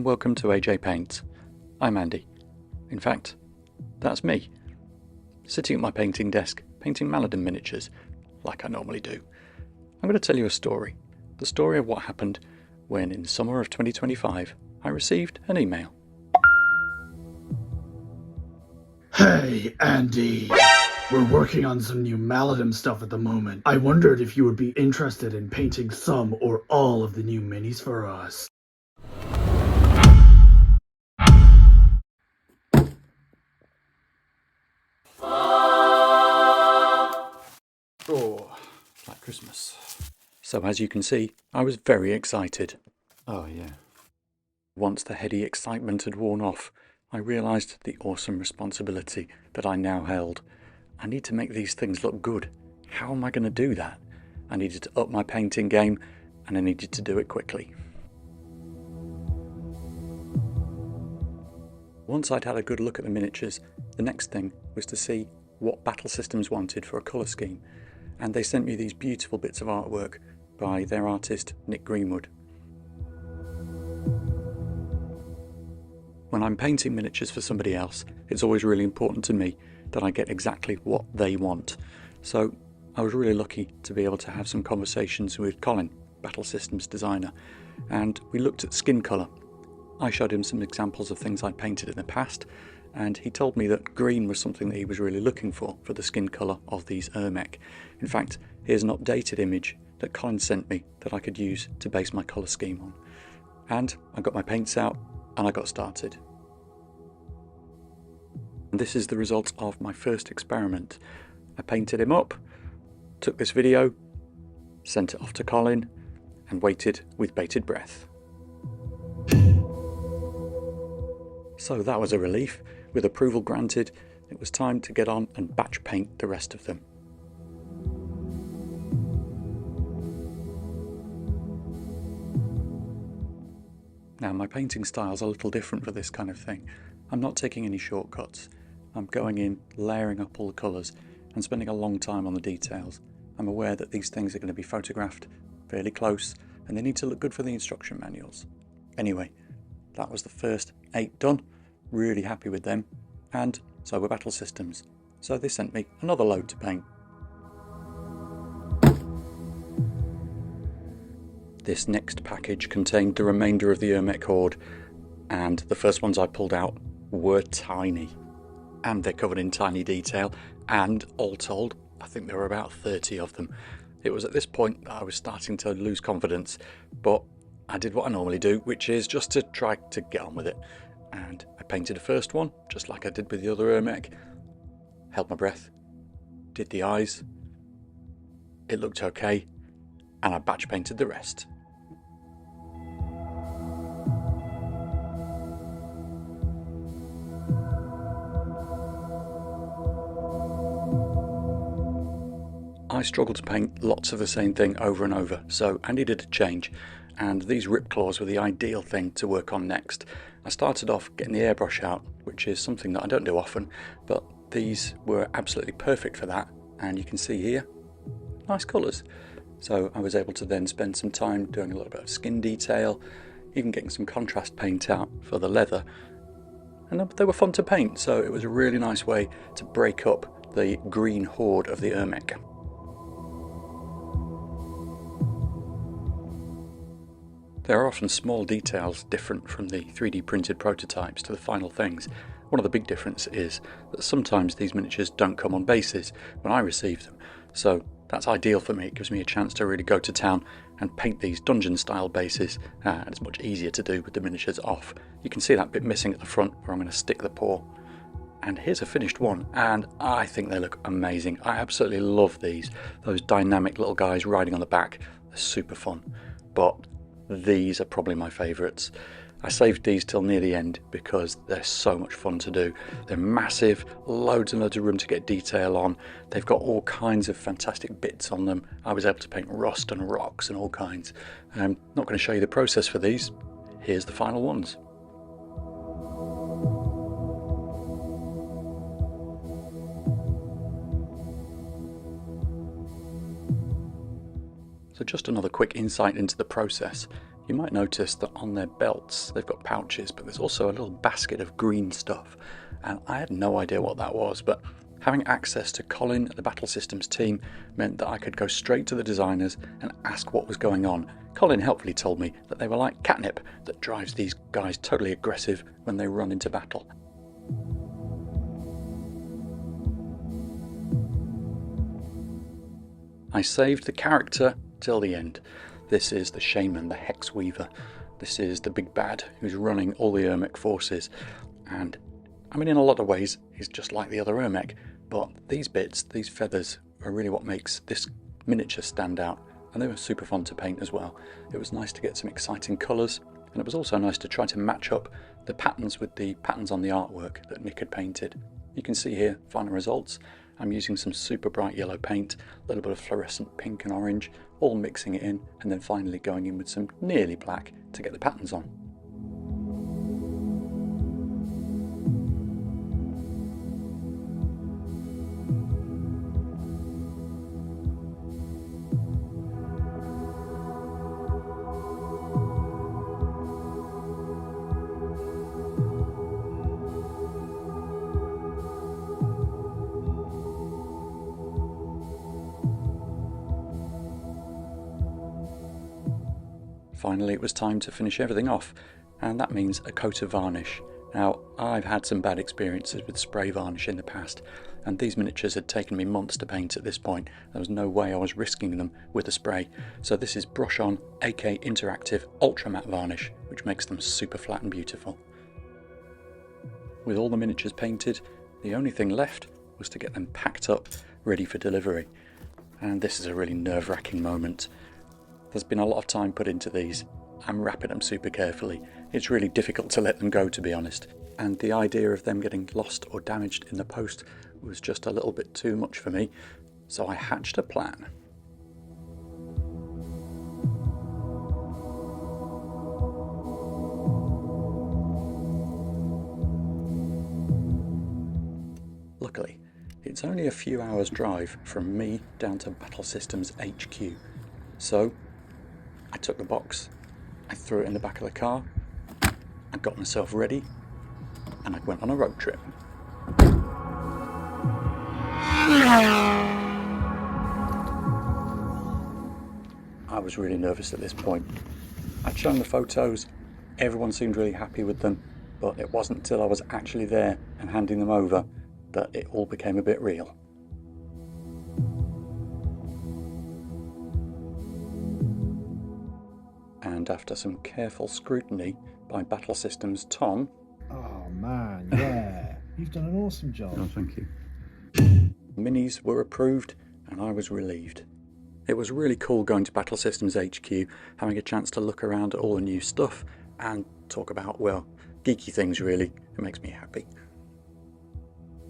welcome to AJ Paints. I'm Andy. In fact, that's me, sitting at my painting desk, painting Maladin miniatures, like I normally do. I'm going to tell you a story. The story of what happened when, in summer of 2025, I received an email. Hey, Andy. We're working on some new Maladin stuff at the moment. I wondered if you would be interested in painting some or all of the new minis for us. Oh, like Christmas. So as you can see, I was very excited. Oh yeah. Once the heady excitement had worn off, I realised the awesome responsibility that I now held. I need to make these things look good. How am I going to do that? I needed to up my painting game, and I needed to do it quickly. Once I'd had a good look at the miniatures, the next thing was to see what Battle Systems wanted for a colour scheme, and they sent me these beautiful bits of artwork by their artist Nick Greenwood. When I'm painting miniatures for somebody else, it's always really important to me that I get exactly what they want. So I was really lucky to be able to have some conversations with Colin, Battle Systems designer, and we looked at skin colour. I showed him some examples of things I'd painted in the past, and he told me that green was something that he was really looking for the skin colour of these Ur'Ghaal. In fact, here's an updated image that Colin sent me that I could use to base my colour scheme on. And I got my paints out and I got started. And this is the result of my first experiment. I painted him up, took this video, sent it off to Colin, and waited with bated breath. So that was a relief. With approval granted, it was time to get on and batch paint the rest of them. Now, my painting style's a little different for this kind of thing. I'm not taking any shortcuts. I'm going in, layering up all the colours, and spending a long time on the details. I'm aware that these things are going to be photographed fairly close, and they need to look good for the instruction manuals. Anyway, that was the first 8 done. Really happy with them, and so were Battle Systems. So they sent me another load to paint. This next package contained the remainder of the Ur'Ghaal horde, and the first ones I pulled out were tiny. And they're covered in tiny detail, and all told, I think there were about 30 of them. It was at this point that I was starting to lose confidence, but I did what I normally do, which is just to try to get on with it. And I painted the first one, just like I did with the other Ur'Ghaal. Held my breath, did the eyes, it looked okay, and I batch painted the rest. I struggle to paint lots of the same thing over and over, so I needed a change, and these rip claws were the ideal thing to work on next. I started off getting the airbrush out, which is something that I don't do often, but these were absolutely perfect for that, and you can see here, nice colours. So I was able to then spend some time doing a little bit of skin detail, even getting some contrast paint out for the leather, and they were fun to paint, so it was a really nice way to break up the green horde of the Ur'Ghaal. There are often small details different from the 3D printed prototypes to the final things. One of the big differences is that sometimes these miniatures don't come on bases when I receive them, so that's ideal for me. It gives me a chance to really go to town and paint these dungeon style bases, and it's much easier to do with the miniatures off. You can see that bit missing at the front where I'm going to stick the paw. And here's a finished one, and I think they look amazing. I absolutely love these. Those dynamic little guys riding on the back, they're super fun. But these are probably my favourites. I saved these till near the end because they're so much fun to do. They're massive, loads and loads of room to get detail on. They've got all kinds of fantastic bits on them. I was able to paint rust and rocks and all kinds. I'm not going to show you the process for these. Here's the final ones. So just another quick insight into the process. You might notice that on their belts they've got pouches, but there's also a little basket of green stuff, and I had no idea what that was, but having access to Colin at the Battle Systems team meant that I could go straight to the designers and ask what was going on. Colin helpfully told me that they were like catnip that drives these guys totally aggressive when they run into battle. I saved the character till the end. This is the Shaman, the Hex Weaver. This is the big bad who's running all the Ur'Mech forces, and I mean, in a lot of ways he's just like the other Ur'Mech, but these bits, these feathers, are really what makes this miniature stand out, and they were super fun to paint as well. It was nice to get some exciting colours, and it was also nice to try to match up the patterns with the patterns on the artwork that Nick had painted. You can see here final results. I'm using some super bright yellow paint, a little bit of fluorescent pink and orange, all mixing it in, and then finally going in with some nearly black to get the patterns on. Finally, it was time to finish everything off, and that means a coat of varnish. Now, I've had some bad experiences with spray varnish in the past, and these miniatures had taken me months to paint at this point. There was no way I was risking them with a spray. So this is Brush On AK Interactive Ultra Matte Varnish, which makes them super flat and beautiful. With all the miniatures painted, the only thing left was to get them packed up, ready for delivery. And this is a really nerve-wracking moment. There's been a lot of time put into these. I'm wrapping them super carefully. It's really difficult to let them go, to be honest. And the idea of them getting lost or damaged in the post was just a little bit too much for me. So I hatched a plan. Luckily, it's only a few hours drive from me down to Battle Systems HQ. So I took the box, I threw it in the back of the car, I got myself ready, and I went on a road trip. I was really nervous at this point. I'd shown the photos, everyone seemed really happy with them, but it wasn't until I was actually there and handing them over that it all became a bit real. And after some careful scrutiny by Battle Systems Tom... Oh man, yeah, you've done an awesome job. Oh, thank you. Minis were approved and I was relieved. It was really cool going to Battle Systems HQ, having a chance to look around at all the new stuff and talk about, well, geeky things really. It makes me happy.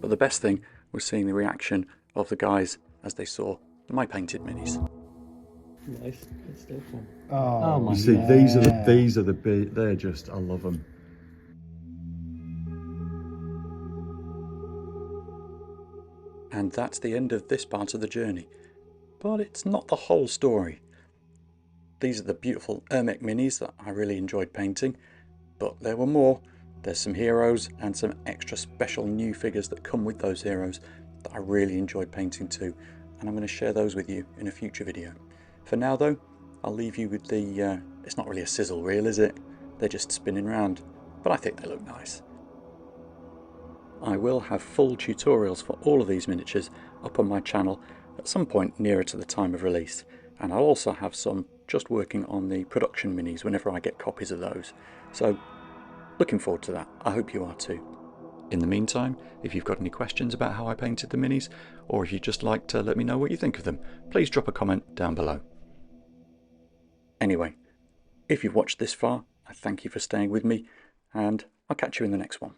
But the best thing was seeing the reaction of the guys as they saw my painted minis. Nice, it's still fun. Oh my my God. See, these are the big, they're just, I love them. And that's the end of this part of the journey. But it's not the whole story. These are the beautiful Ur'Mech minis that I really enjoyed painting, but there were more. There's some heroes and some extra special new figures that come with those heroes that I really enjoyed painting too, and I'm going to share those with you in a future video. For now though, I'll leave you with the, it's not really a sizzle reel, is it? They're just spinning round, but I think they look nice. I will have full tutorials for all of these miniatures up on my channel at some point nearer to the time of release, and I'll also have some just working on the production minis whenever I get copies of those. So, looking forward to that. I hope you are too. In the meantime, if you've got any questions about how I painted the minis, or if you'd just like to let me know what you think of them, please drop a comment down below. Anyway, if you've watched this far, I thank you for staying with me, and I'll catch you in the next one.